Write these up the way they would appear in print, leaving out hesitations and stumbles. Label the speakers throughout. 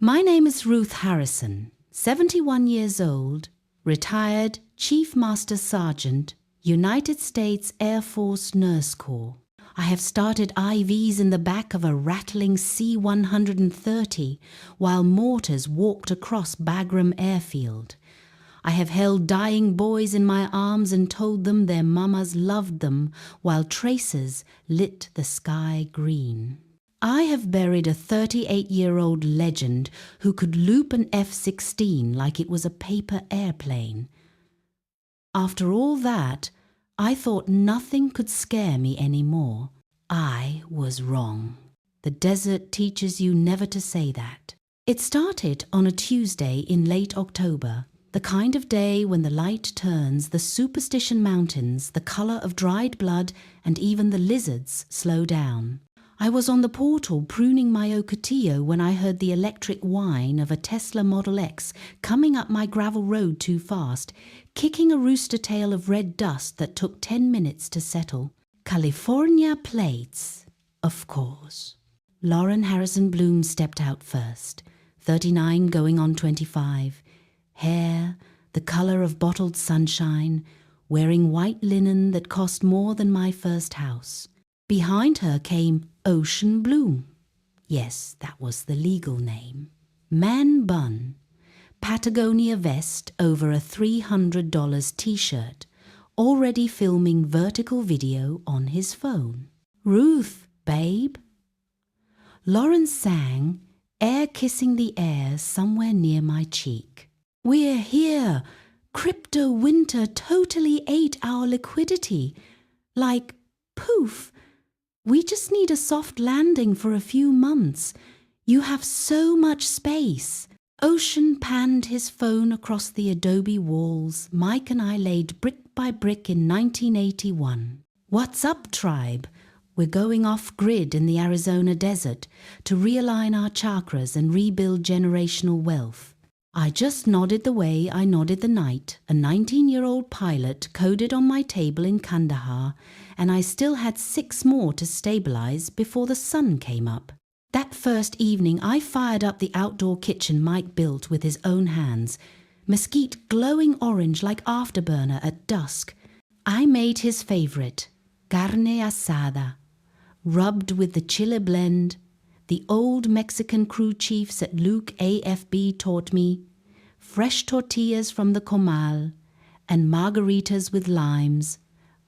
Speaker 1: My name is Ruth Harrison, 71 years old, retired Chief Master Sergeant, United States Air Force Nurse Corps. I have started IVs in the back of a rattling C-130 while mortars walked across Bagram Airfield. I have held dying boys in my arms and told them their mamas loved them while tracers lit the sky green. I have buried a 38-year-old legend who could loop an F-16 like it was a paper airplane. After all that, I thought nothing could scare me anymore. I was wrong. The desert teaches you never to say that. It started on a Tuesday in late October, the kind of day when the light turns the Superstition Mountains the color of dried blood and even the lizards slow down. I was on the portal pruning my ocotillo when I heard the electric whine of a Tesla Model X coming up my gravel road too fast, kicking a rooster tail of red dust that took 10 minutes to settle. California plates, of course. Lauren Harrison Bloom stepped out first, 39 going on 25, hair the color of bottled sunshine, wearing white linen that cost more than my first house. Behind her came Ocean Bloom. Yes, that was the legal name. Man-bun, Patagonia vest over a $300 t-shirt, already filming vertical video on his phone. Ruth, babe. Lauren sang, air kissing the air somewhere near my cheek. We're here. Crypto winter totally ate our liquidity. Like, poof. We just need a soft landing for a few months. You have so much space. Ocean panned his phone across the adobe walls Mike and I laid brick by brick in 1981. What's up, tribe? We're going off-grid in the Arizona desert to realign our chakras and rebuild generational wealth. I just nodded the way I nodded the night a 19-year-old pilot coded on my table in Kandahar, and I still had 6 more to stabilize before the sun came up. That first evening, I fired up the outdoor kitchen Mike built with his own hands, mesquite glowing orange like afterburner at dusk. I made his favorite, carne asada, rubbed with the chile blend, the old Mexican crew chiefs at Luke AFB taught me, fresh tortillas from the comal, and margaritas with limes.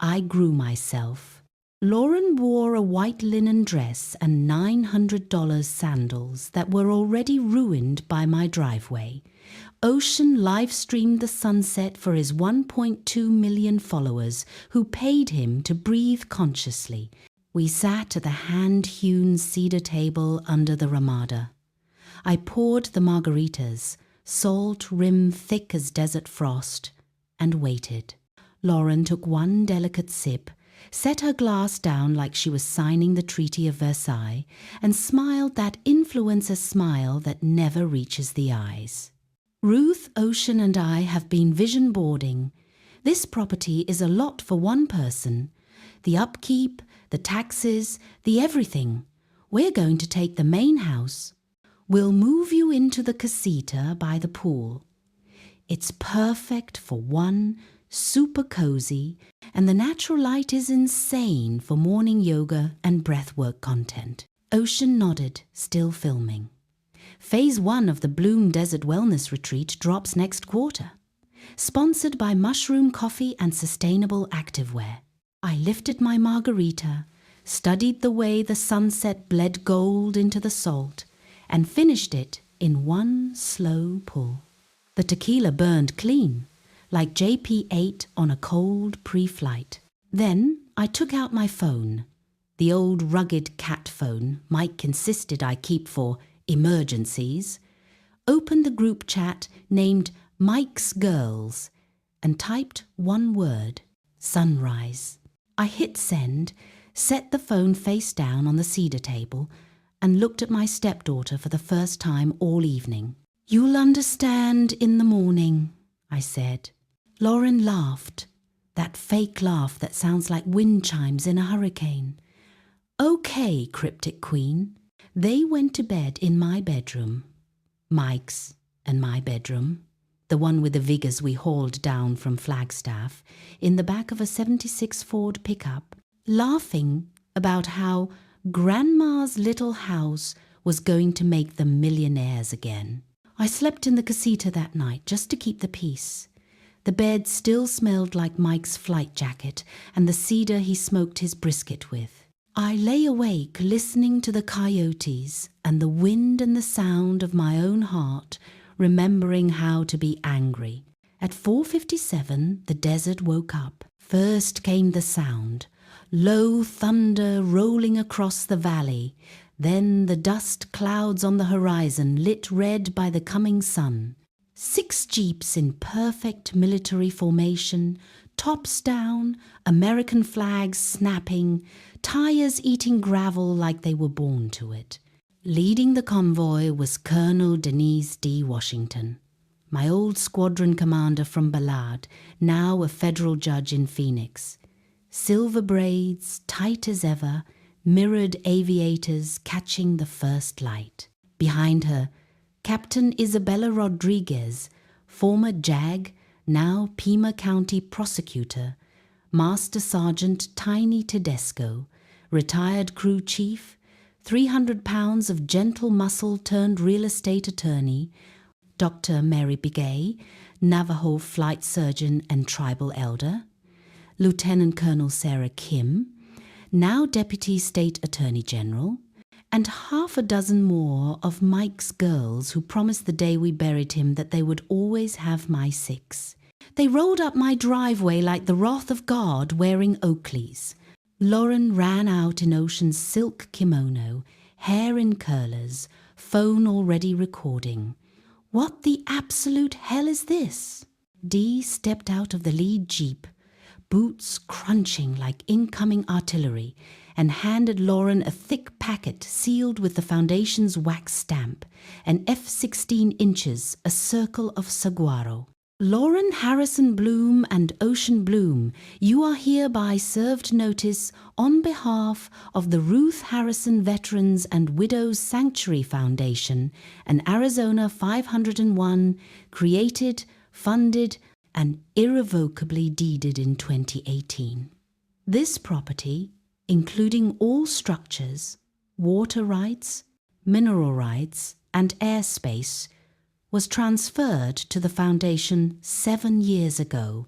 Speaker 1: I grew myself. Lauren wore a white linen dress and $900 sandals that were already ruined by my driveway. Ocean live-streamed the sunset for his 1.2 million followers who paid him to breathe consciously. We sat at the hand-hewn cedar table under the Ramada. I poured the margaritas, salt rim thick as desert frost, and waited. Lauren took one delicate sip, set her glass down like she was signing the Treaty of Versailles, and smiled that influencer smile that never reaches the eyes. Ruth, Ocean, and I have been vision boarding. This property is a lot for one person. The upkeep, the taxes, the everything. We're going to take the main house. We'll move you into the casita by the pool. It's perfect for one, super cozy, and the natural light is insane for morning yoga and breathwork content. Ocean nodded, still filming. Phase 1 of the Bloom Desert Wellness Retreat drops next quarter. Sponsored by Mushroom Coffee and Sustainable Activewear. I lifted my margarita, studied the way the sunset bled gold into the salt, and finished it in one slow pull. The tequila burned clean, like JP8 on a cold pre-flight. Then I took out my phone, the old rugged cat phone Mike insisted I keep for emergencies, opened the group chat named Mike's Girls, and typed one word, sunrise. I hit send, set the phone face down on the cedar table, and looked at my stepdaughter for the first time all evening. You'll understand in the morning, I said. Lauren laughed, that fake laugh that sounds like wind chimes in a hurricane. Okay, cryptic queen. They went to bed in my bedroom. Mike's and my bedroom, the one with the Viggers we hauled down from Flagstaff, in the back of a '76 Ford pickup, laughing about how Grandma's little house was going to make them millionaires again. I slept in the casita that night just to keep the peace. The bed still smelled like Mike's flight jacket and the cedar he smoked his brisket with. I lay awake listening to the coyotes and the wind and the sound of my own heart, remembering how to be angry. At 4:57, the desert woke up. First came the sound, low thunder rolling across the valley, then the dust clouds on the horizon lit red by the coming sun. 6 jeeps in perfect military formation, tops down, American flags snapping, tires eating gravel like they were born to it. Leading the convoy was Colonel Denise D. Washington, my old squadron commander from Ballard, now a federal judge in Phoenix. Silver braids, tight as ever, mirrored aviators catching the first light. Behind her, Captain Isabella Rodriguez, former JAG, now Pima County prosecutor, Master Sergeant Tiny Tedesco, retired crew chief, 300 pounds of gentle muscle turned real estate attorney, Dr. Mary Begay, Navajo flight surgeon and tribal elder, Lieutenant Colonel Sarah Kim, now Deputy State Attorney General, and half a dozen more of Mike's girls who promised the day we buried him that they would always have my 6. They rolled up my driveway like the wrath of God wearing Oakleys. Lauren ran out in Ocean's silk kimono, hair in curlers, phone already recording. What the absolute hell is this? Dee stepped out of the lead jeep, boots crunching like incoming artillery, and handed Lauren a thick packet sealed with the Foundation's wax stamp, an F-16 inches, a circle of saguaro. Lauren Harrison Bloom and Ocean Bloom, you are hereby served notice on behalf of the Ruth Harrison Veterans and Widows Sanctuary Foundation, an Arizona 501, created, funded, and irrevocably deeded in 2018. This property, including all structures, water rights, mineral rights, and airspace, was transferred to the Foundation 7 years ago,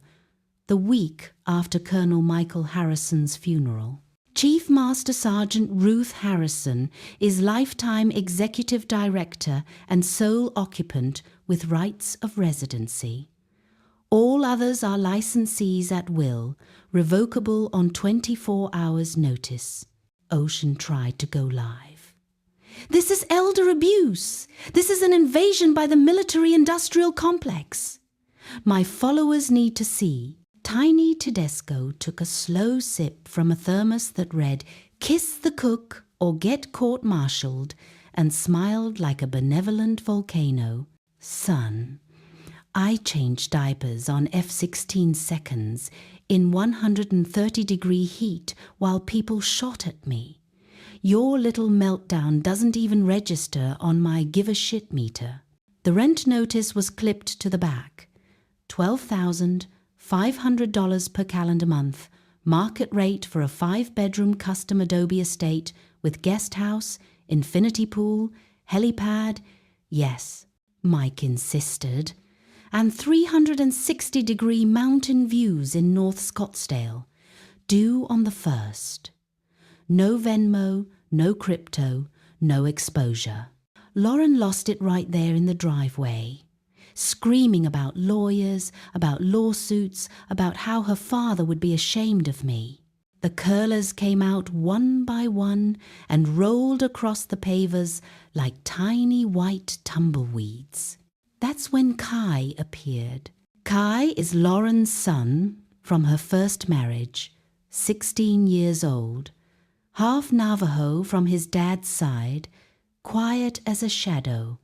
Speaker 1: the week after Colonel Michael Harrison's funeral. Chief Master Sergeant Ruth Harrison is lifetime executive director and sole occupant with rights of residency. All others are licensees at will, revocable on 24 hours' notice. Ocean tried to go live. This is elder abuse. This is an invasion by the military-industrial complex. My followers need to see. Tiny Tedesco took a slow sip from a thermos that read, "Kiss the cook or get court-martialed," and smiled like a benevolent volcano. Son, I changed diapers on F-16 seconds in 130-degree heat while people shot at me. Your little meltdown doesn't even register on my give-a-shit meter. The rent notice was clipped to the back. $12,500 per calendar month, market rate for a 5-bedroom custom adobe estate with guest house, infinity pool, helipad, yes, Mike insisted, and 360-degree mountain views in North Scottsdale, due on the 1st. No Venmo, no crypto, no exposure. Lauren lost it right there in the driveway, screaming about lawyers, about lawsuits, about how her father would be ashamed of me. The curlers came out one by one and rolled across the pavers like tiny white tumbleweeds. That's when Kai appeared. Kai is Lauren's son from her first marriage, 16 years old, half Navajo from his dad's side, quiet as a shadow,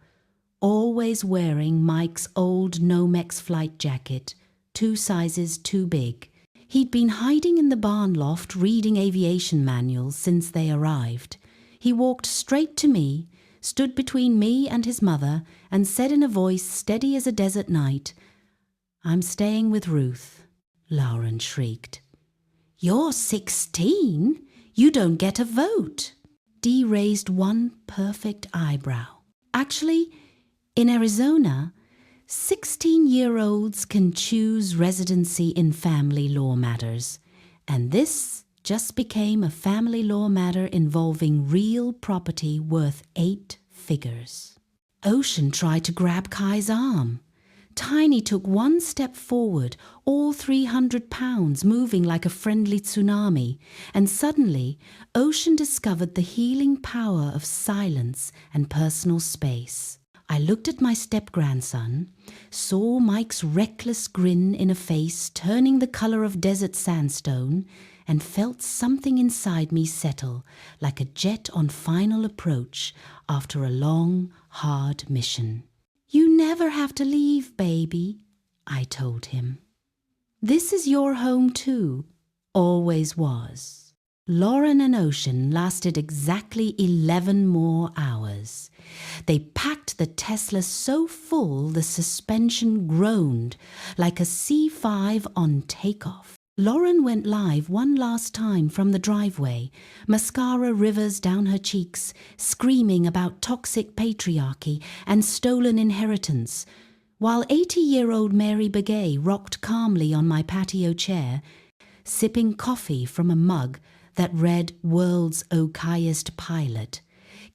Speaker 1: always wearing Mike's old Nomex flight jacket, 2 sizes too big. He'd been hiding in the barn loft reading aviation manuals since they arrived. He walked straight to me, stood between me and his mother and said in a voice steady as a desert night, "I'm staying with Ruth." Lauren shrieked. "You're 16. You don't get a vote." Dee raised one perfect eyebrow. Actually, in Arizona, 16-year-olds can choose residency in family law matters, and this just became a family law matter involving real property worth 8 figures. Ocean tried to grab Kai's arm. Tiny took one step forward, all 300 pounds moving like a friendly tsunami, and suddenly Ocean discovered the healing power of silence and personal space. I looked at my step-grandson, saw Mike's reckless grin in a face turning the color of desert sandstone, and felt something inside me settle like a jet on final approach after a long, hard mission. "You never have to leave, baby," I told him. "This is your home too, always was." Lauren and Ocean lasted exactly 11 more hours. They packed the Tesla so full the suspension groaned like a C5 on takeoff. Lauren went live one last time from the driveway, mascara rivers down her cheeks, screaming about toxic patriarchy and stolen inheritance, while 80-year-old Mary Begay rocked calmly on my patio chair, sipping coffee from a mug that read "World's Okayest Pilot,"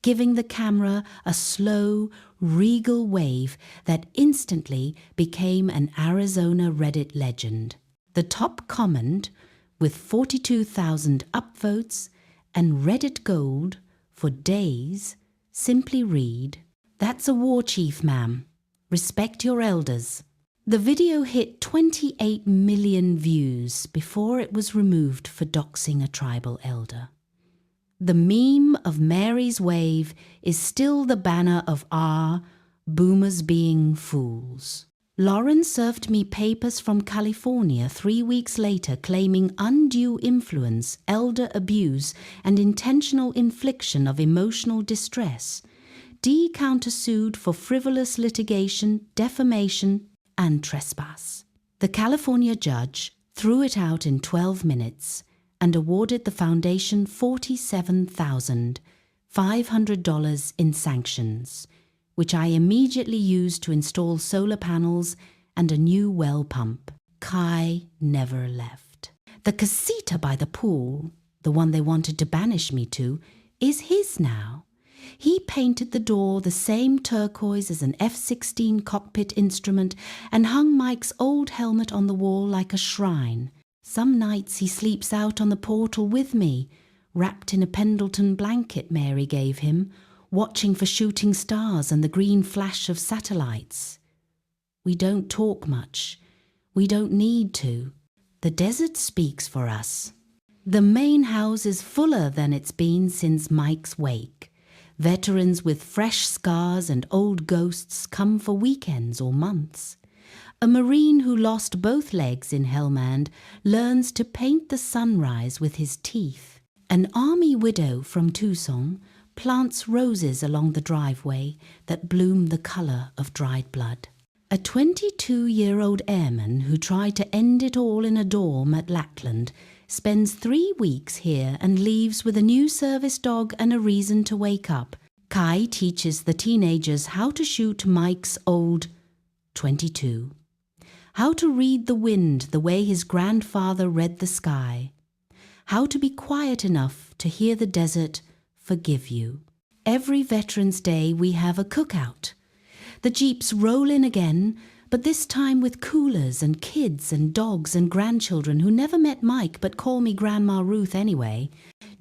Speaker 1: giving the camera a slow, regal wave that instantly became an Arizona Reddit legend. The top comment, with 42,000 upvotes and Reddit gold for days, simply read, "That's a war chief, ma'am. Respect your elders." The video hit 28 million views before it was removed for doxing a tribal elder. The meme of Mary's wave is still the banner of boomers being fools. Lauren served me papers from California 3 weeks later claiming undue influence, elder abuse, and intentional infliction of emotional distress. Dee countersued for frivolous litigation, defamation, and trespass. The California judge threw it out in 12 minutes and awarded the foundation $47,500 in sanctions, which I immediately used to install solar panels and a new well pump. Kai never left. The casita by the pool, the one they wanted to banish me to, is his now. He painted the door the same turquoise as an F-16 cockpit instrument and hung Mike's old helmet on the wall like a shrine. Some nights he sleeps out on the portal with me, wrapped in a Pendleton blanket Mary gave him, watching for shooting stars and the green flash of satellites. We don't talk much. We don't need to. The desert speaks for us. The main house is fuller than it's been since Mike's wake. Veterans with fresh scars and old ghosts come for weekends or months. A Marine who lost both legs in Helmand learns to paint the sunrise with his teeth. An army widow from Tucson plants roses along the driveway that bloom the color of dried blood. A 22-year-old airman who tried to end it all in a dorm at Lackland spends 3 weeks here and leaves with a new service dog and a reason to wake up. Kai teaches the teenagers how to shoot Mike's old 22. How to read the wind the way his grandfather read the sky. How to be quiet enough to hear the desert forgive you. Every Veterans Day we have a cookout. The jeeps roll in again, but this time with coolers and kids and dogs and grandchildren who never met Mike but call me Grandma Ruth anyway.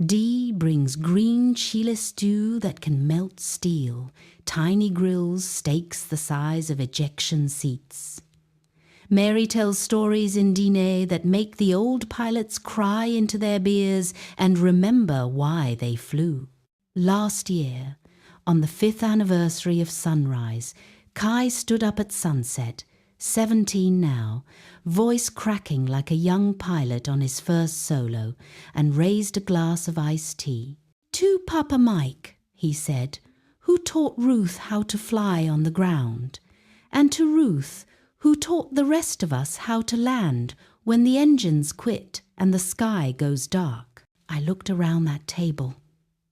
Speaker 1: Dee brings green chile stew that can melt steel, tiny grills, steaks the size of ejection seats. Mary tells stories in Dine that make the old pilots cry into their beers and remember why they flew. Last year, on the 5th anniversary of sunrise, Kai stood up at sunset, 17 now, voice cracking like a young pilot on his first solo, and raised a glass of iced tea. "To Papa Mike," he said, "who who taught Ruth how to fly on the ground, and to Ruth, who taught the rest of us how to land when the engines quit and the sky goes dark. I looked around that table.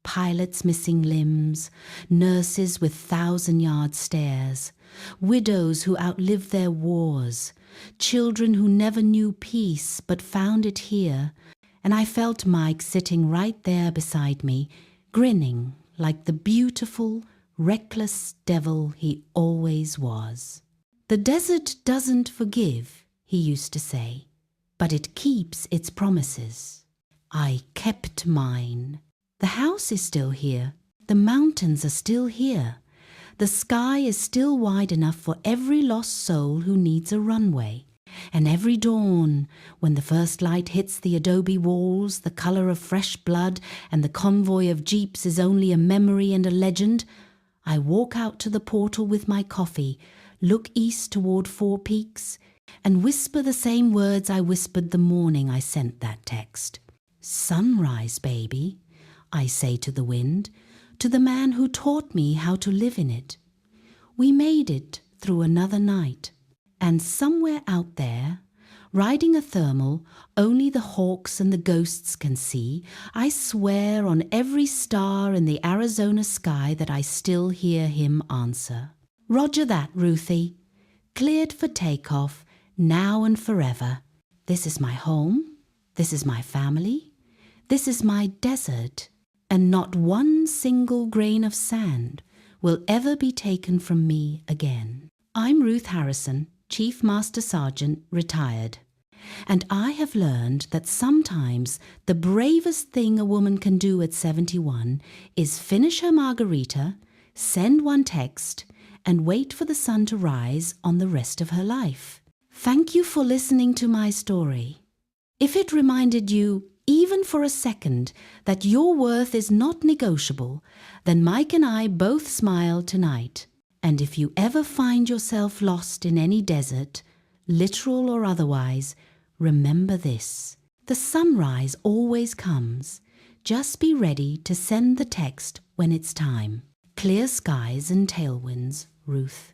Speaker 1: Pilots missing limbs, nurses with 1,000-yard stares, widows who outlived their wars, children who never knew peace but found it here, and I felt Mike sitting right there beside me, grinning like the beautiful, reckless devil he always was. "The desert doesn't forgive," he used to say, "but it keeps its promises." I kept mine. The house is still here. The mountains are still here. The sky is still wide enough for every lost soul who needs a runway. And every dawn, when the first light hits the adobe walls, the color of fresh blood, and the convoy of jeeps is only a memory and a legend, I walk out to the portal with my coffee, look east toward Four Peaks, and whisper the same words I whispered the morning I sent that text. "Sunrise, baby," I say to the wind, to the man who taught me how to live in it. We made it through another night, and somewhere out there, riding a thermal only the hawks and the ghosts can see, I swear on every star in the Arizona sky that I still hear him answer. "Roger that, Ruthie. Cleared for takeoff, now and forever. This is my home. This is my family. This is my desert. And not one single grain of sand will ever be taken from me again." I'm Ruth Harrison, Chief Master Sergeant, retired. And I have learned that sometimes the bravest thing a woman can do at 71 is finish her margarita, send one text, and wait for the sun to rise on the rest of her life. Thank you for listening to my story. If it reminded you, even for a second, that your worth is not negotiable, then Mike and I both smile tonight. And if you ever find yourself lost in any desert, literal or otherwise, remember this: the sunrise always comes. Just be ready to send the text when it's time. Clear skies and tailwinds, Ruth.